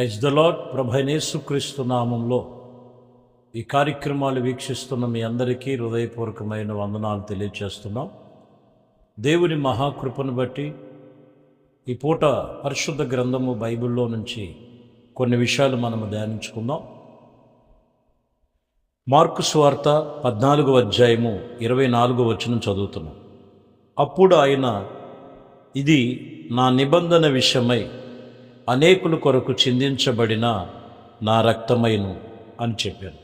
Praise the lord. ప్రభు అయిన యేసుక్రీస్తు నామంలో ఈ కార్యక్రమాలు వీక్షిస్తున్న మీ అందరికీ హృదయపూర్వకమైన వందనాలు తెలియజేస్తున్నాం. దేవుని మహాకృపను బట్టి ఈ పూట పరిశుద్ధ గ్రంథము బైబిల్లో నుంచి కొన్ని విషయాలు మనము ధ్యానించుకుందాం. మార్కు సువార్త 14వ అధ్యాయము 24వ వచనం చదువుతున్నాం. అప్పుడు ఆయన, ఇది నా నిబంధన విషయమై అనేకుల కొరకు చిందించబడిన నా రక్తమైను అని చెప్పాను.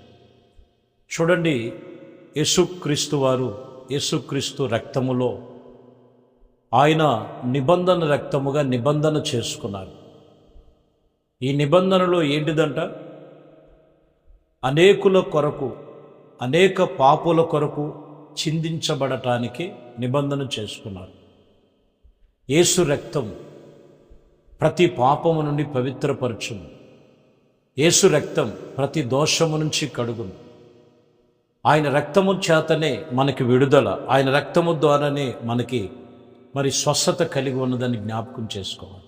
చూడండి, యేసుక్రీస్తు వారు యేసుక్రీస్తు రక్తములో ఆయన నిబంధన రక్తముగా నిబంధన చేసుకున్నారు. ఈ నిబంధనలో ఏంటిదంట? అనేకుల కొరకు, అనేక పాపుల కొరకు చిందించబడటానికి నిబంధన చేసుకున్నారు. యేసు రక్తం ప్రతి పాపము నుండి పవిత్రపరచును. యేసు రక్తం ప్రతి దోషము నుంచి కడుగును. ఆయన రక్తము చేతనే మనకి విడుదల, ఆయన రక్తము ద్వారానే మనకి స్వస్థత కలిగి ఉన్నదని జ్ఞాపకం చేసుకోవాలి.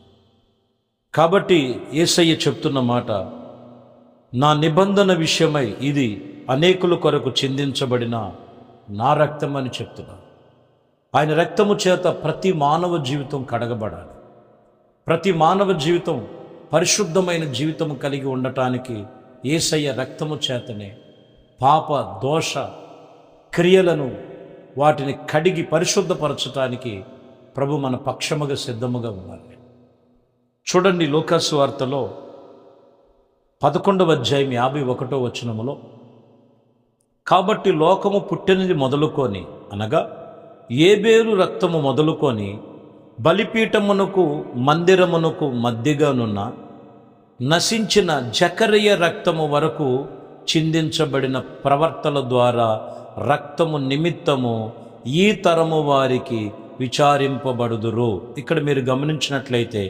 కాబట్టి యేసయ్య చెప్తున్న మాట, నా నిబంధన విషయమై ఇది అనేకుల కొరకు చిందించబడిన నా రక్తం అని చెప్తున్నారు. ఆయన రక్తము చేత ప్రతి మానవ జీవితం కడగబడాలి. ప్రతి మానవ జీవితం పరిశుద్ధమైన జీవితం కలిగి ఉండటానికి యేసయ్య రక్తము చేతనే పాప దోష క్రియలను వాటిని కడిగి పరిశుద్ధపరచటానికి ప్రభు మన పక్షముగా సిద్ధముగా ఉన్నారు. చూడండి, లూకాసు వార్తలో 11వ అధ్యాయం 51వ వచనములో, కాబట్టి లోకము పుట్టినది మొదలుకొని, అనగా ఏబేలు రక్తము మొదలుకొని బలిపీఠమునకు మందిరమునకు మధ్యగానున్న నశించిన జకర్య రక్తము వరకు చిందించబడిన ప్రవర్తల ద్వారా రక్తము నిమిత్తము ఈ తరము వారికి విచారింపబడుదురు. ఇక్కడ మీరు గమనించినట్లయితే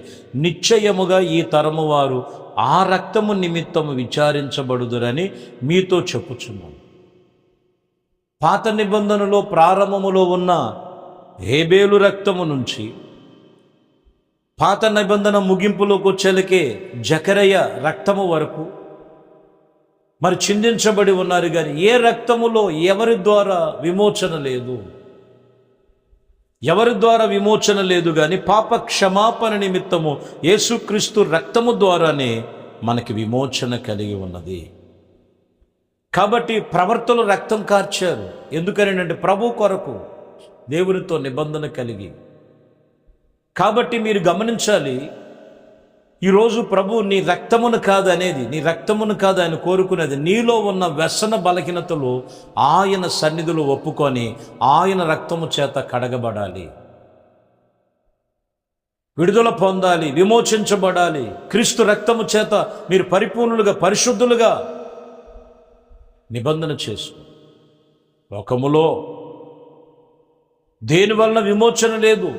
నిశ్చయముగా ఈ తరము వారు ఆ రక్తము నిమిత్తము విచారించబడుదురని మీతో చెప్పుచున్నాను. పాత నిబంధనలో ప్రారంభములో ఉన్న హేబేలు రక్తము నుంచి పాత నిబంధన ముగింపులోకి వచ్చేలకే జకరయ్య రక్తము వరకు చిందించబడి ఉన్నారు. కానీ ఏ రక్తములో ఎవరి ద్వారా విమోచన లేదు, ఎవరి ద్వారా విమోచన లేదు. కానీ పాప క్షమాపణ నిమిత్తము యేసుక్రీస్తు రక్తము ద్వారానే మనకి విమోచన కలిగి ఉన్నది. కాబట్టి ప్రవర్తలు రక్తం కార్చారు. ఎందుకనంటే ప్రభు కొరకు, దేవునితో నిబంధన కలిగి. కాబట్టి మీరు గమనించాలి, ఈరోజు ప్రభు నీ రక్తమును కాదు అనేది, నీ రక్తమును కాదు ఆయన కోరుకునేది, నీలో ఉన్న వ్యసన బలహీనతలు ఆయన సన్నిధిలో ఒప్పుకొని ఆయన రక్తము చేత కడగబడాలి, విడుదల పొందాలి, విమోచించబడాలి. క్రీస్తు రక్తము చేత మీరు పరిపూర్ణులుగా, పరిశుద్ధులుగా నిబంధన చేసుకో. లోకములో దేని వలన విమోచన లేదు,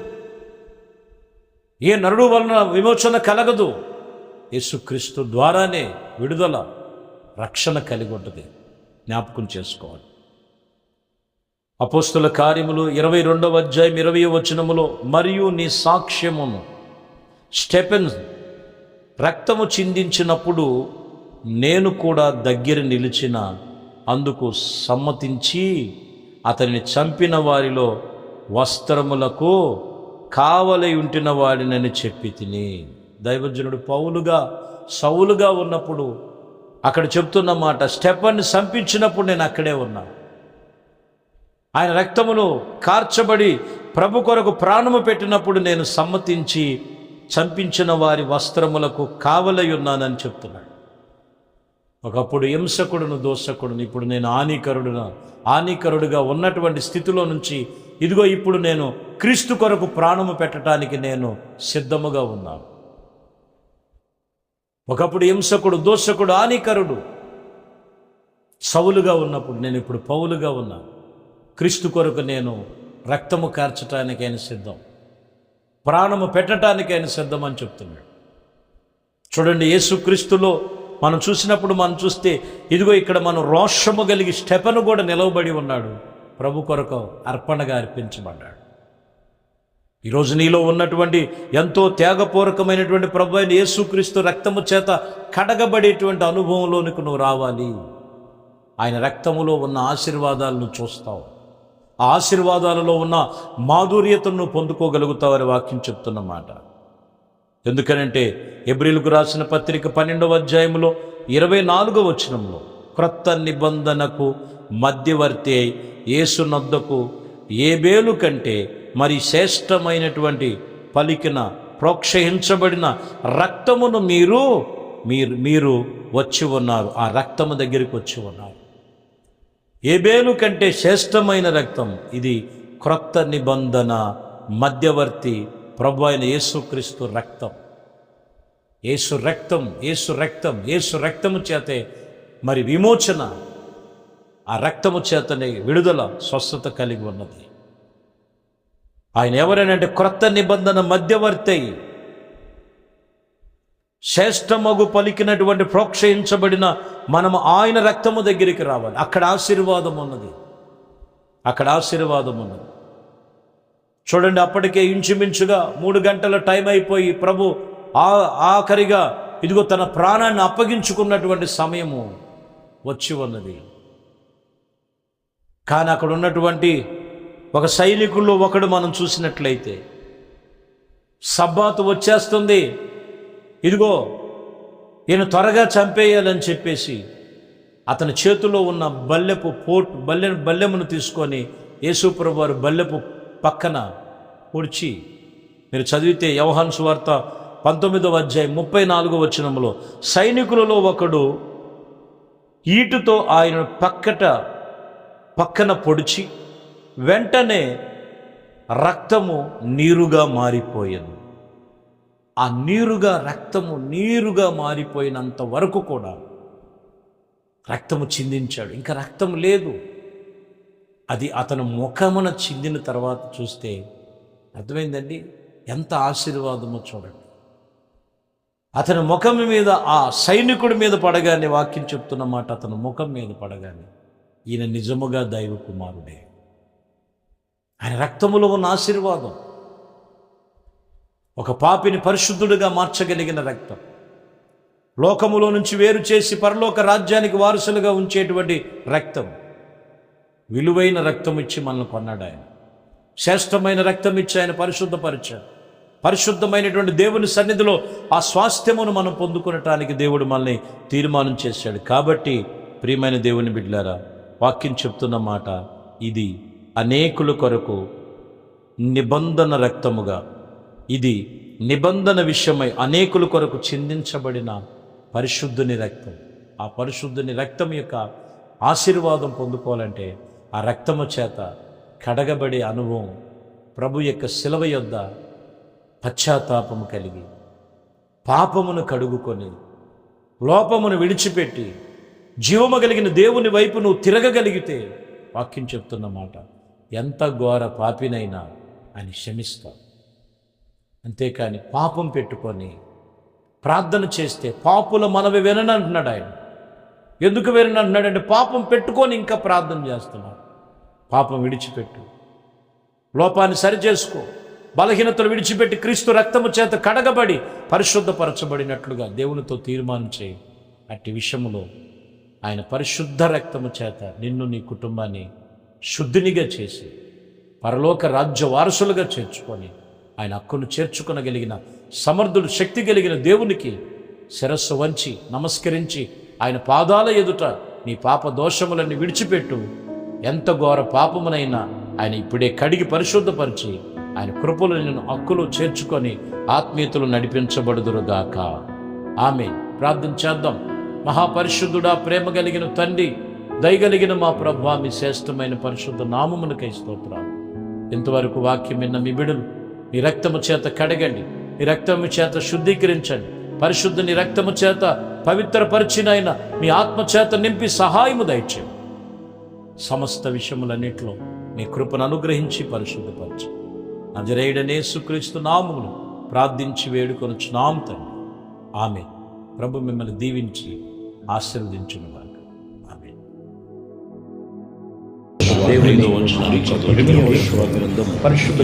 ఏ నరుడు వలన విమోచన కలగదు. యేసుక్రీస్తు ద్వారానే విడుదల, రక్షణ కలిగి ఉంటుంది. జ్ఞాపకం చేసుకోవాలి. అపోస్తుల కార్యములు 22వ అధ్యాయం 20వ వచనములో, మరియు నీ సాక్ష్యమును స్టెఫెన్ రక్తము చిందించినప్పుడు నేను కూడా దగ్గర నిలిచిన అందుకు సమ్మతించి అతనిని చంపిన వారిలో వస్త్రములకు కావలి ఉంటిన వాడినని చెప్పి తిని. దైవజనుడు పౌలుగా, సౌలుగా ఉన్నప్పుడు అక్కడ చెప్తున్న మాట, స్టెఫెన్ని చంపించినప్పుడు నేను అక్కడే ఉన్నా. ఆయన రక్తమును కార్చబడి ప్రభు కొరకు ప్రాణము పెట్టినప్పుడు నేను సమ్మతించి చంపించిన వారి వస్త్రములకు కావలై ఉన్నానని చెప్తున్నాడు. ఒకప్పుడు హింసకుడును, దోషకుడును, ఇప్పుడు నేను హానికరుడుగా ఉన్నటువంటి స్థితిలో నుంచి ఇదిగో ఇప్పుడు నేను క్రీస్తు కొరకు ప్రాణము పెట్టడానికి నేను సిద్ధముగా ఉన్నాను. ఒకప్పుడు హింసకుడు, దోషకుడు, హానికరుడు సౌలుగా ఉన్నప్పుడు నేను ఇప్పుడు పౌలుగా ఉన్నాను. క్రీస్తు కొరకు నేను రక్తము కార్చటానికైనా సిద్ధం, ప్రాణము పెట్టడానికైనా సిద్ధం అని చెప్తున్నాడు. చూడండి, యేసుక్రీస్తులో మనం చూస్తే ఇదిగో ఇక్కడ మనం రోషము కలిగి స్టెఫెను కూడా నిలవబడి ఉన్నాడు. ప్రభు కొరకు అర్పణగా అర్పించబడ్డాడు. ఈరోజు నీలో ఉన్నటువంటి ఎంతో త్యాగపూర్వకమైనటువంటి ప్రభు అయిన యేసుక్రీస్తు రక్తము చేత కడగబడేటువంటి అనుభవంలోనికి నువ్వు రావాలి. ఆయన రక్తములో ఉన్న ఆశీర్వాదాలను చూస్తావు. ఆ ఆశీర్వాదాలలో ఉన్న మాధుర్యతను నువ్వు పొందుకోగలుగుతావని వాక్యం చెప్తున్నమాట. ఎందుకనంటే హెబ్రీయులకు రాసిన పత్రిక 12వ అధ్యాయంలో 24వ వచనంలో క్రొత్త నిబంధనకు మధ్యవర్తి అయి యేసునొద్దకు ఏబేలు కంటే మరి శ్రేష్టమైనటువంటి పలికిన ప్రోక్షయించబడిన రక్తమును మీరు వచ్చి ఉన్నారు. ఆ రక్తము దగ్గరికి వచ్చి ఉన్నారు. ఏబేలు కంటే శ్రేష్టమైన రక్తం ఇది క్రొత్త నిబంధన మధ్యవర్తి ప్రభు అయిన యేసుక్రీస్తు రక్తం. యేసు రక్తము చేతే మరి విమోచన, ఆ రక్తము చేతనే విడుదల, స్వస్థత కలిగి ఉన్నది. ఆయన ఎవరైనంటే క్రొత్త నిబంధన మధ్యవర్తి, శ్రేష్టమగు పలికినటువంటి ప్రోక్షయించబడిన మనము ఆయన రక్తము దగ్గరికి రావాలి. అక్కడ ఆశీర్వాదం ఉన్నది. చూడండి, అప్పటికే ఇంచుమించుగా 3 గంటల టైం అయిపోయి ప్రభు ఆఖరిగా ఇదిగో తన ప్రాణాన్ని అప్పగించుకున్నటువంటి సమయము వచ్చి ఉన్నది. కానీ అక్కడ ఉన్నటువంటి ఒక సైనికుల్లో ఒకడు మనం చూసినట్లయితే, సబ్బాతు వచ్చేస్తుంది, ఇదిగో ఈయన త్వరగా చంపేయాలని చెప్పేసి అతని చేతిలో ఉన్న బల్లెమును తీసుకొని యేసుప్రభు వారు బల్లెపు పక్కన పొడిచి, మీరు చదివితే యోహాను సువార్త 19వ అధ్యాయం 34వ వచనంలో సైనికులలో ఒకడు ఈటుతో ఆయన పక్కన పొడిచి వెంటనే రక్తము నీరుగా మారిపోయింది. ఆ రక్తము నీరుగా మారిపోయినంత వరకు కూడా రక్తము చిందించాడు. ఇంకా రక్తం లేదు. అది అతను ముఖమున చిందిన తర్వాత చూస్తే అర్థమైందండి ఎంత ఆశీర్వాదమో చూడండి. అతని ముఖం మీద, ఆ సైనికుడి మీద పడగానే, వాక్యం చెప్తున్న మాట, అతని ముఖం మీద పడగానే ఈయన నిజముగా దైవ కుమారుడే. ఆయన రక్తములో ఉన్న ఆశీర్వాదం, ఒక పాపిని పరిశుద్ధుడిగా మార్చగలిగిన రక్తం, లోకములో నుంచి వేరు చేసి పరలోక రాజ్యానికి వారసులుగా ఉంచేటువంటి రక్తం, విలువైన రక్తం ఇచ్చి మనల్ని కొన్నాడు. ఆయన శ్రేష్టమైన రక్తం ఇచ్చి ఆయన పరిశుద్ధపరిచాడు. పరిశుద్ధమైనటువంటి దేవుని సన్నిధిలో ఆ స్వాస్థ్యమును మనం పొందుకునటానికి దేవుడు మనల్ని తీర్మానం చేశాడు. కాబట్టి ప్రియమైన దేవుని బిడ్డలారా, వాక్యం చెప్తున్న మాట ఇది అనేకుల కొరకు నిబంధన రక్తముగా, ఇది నిబంధన విషయమై అనేకుల కొరకు చిందించబడిన పరిశుద్ధుని రక్తం. ఆ పరిశుద్ధుని రక్తం యొక్క ఆశీర్వాదం పొందుకోవాలంటే ఆ రక్తము చేత కడగబడే అనుభవం, ప్రభు యొక్క శిలువ యొద్ద పశ్చాత్తాపము కలిగి పాపమును కడుగుకొని లోపమును విడిచిపెట్టి జీవము కలిగిన దేవుని వైపు నువ్వు తిరగగలిగితే, వాక్యం చెప్తున్న మాట, ఎంత ఘోర పాపినైనా ఆయన క్షమిస్తావు. అంతేకాని పాపం పెట్టుకొని ప్రార్థన చేస్తే పాపుల మనవి విననంటున్నాడు ఆయన. ఎందుకు విననంటున్నాడంటే పాపం పెట్టుకొని ఇంకా ప్రార్థన చేస్తున్నాడు. పాపం విడిచిపెట్టు, లోపాన్ని సరిచేసుకో, బలహీనతలు విడిచిపెట్టి క్రీస్తు రక్తము చేత కడగబడి పరిశుద్ధపరచబడినట్లుగా దేవునితో తీర్మానం చేయి. అట్టి విషయములో ఆయన పరిశుద్ధ రక్తము చేత నిన్ను, నీ కుటుంబాన్ని శుద్ధినిగా చేసి పరలోక రాజ్య వారసులుగా చేర్చుకొని ఆయన హక్కును చేర్చుకొనగలిగిన సమర్థుడు, శక్తి కలిగిన దేవునికి శిరస్సు వంచి నమస్కరించి ఆయన పాదాల ఎదుట నీ పాప దోషములన్నీ విడిచిపెట్టు. ఎంత ఘోర పాపమునైనా ఆయన ఇప్పుడే కడిగి పరిశుద్ధపరిచి ఆయన కృపలు నిన్ను హక్కులు చేర్చుకొని ఆత్మీయతలు నడిపించబడుదురుగాక. ఆమేన్. ప్రార్థన చేద్దాం. మహాపరిశుద్ధుడా, ప్రేమ కలిగిన తండ్రి, దయగలిగిన మా ప్రభువా, మీ శ్రేష్టమైన పరిశుద్ధ నామమునకై స్తోత్రాలు. ఇంతవరకు వాక్యం విన్న మీ బిడ్డలు మీ రక్తము చేత కడగండి, మీ రక్తము చేత శుద్ధీకరించండి, పరిశుద్ధుని రక్తము చేత పవిత్రపరిచినైన మీ ఆత్మ చేత నింపి సహాయము దయచేయండి. సమస్త విషయములన్నింటిలో మీ కృపను అనుగ్రహించి పరిశుద్ధపరచు. నజరేయుడనే యేసుక్రీస్తు నామమును ప్రార్థించి వేడుకొనుచున్నాము తండ్రి. ఆమేన్. ప్రభు మిమ్మల్ని దీవించి ఆశీర్వదించునుగాక. ఆమేన్. దేవునితో వచ్చిన పరిశుద్ధ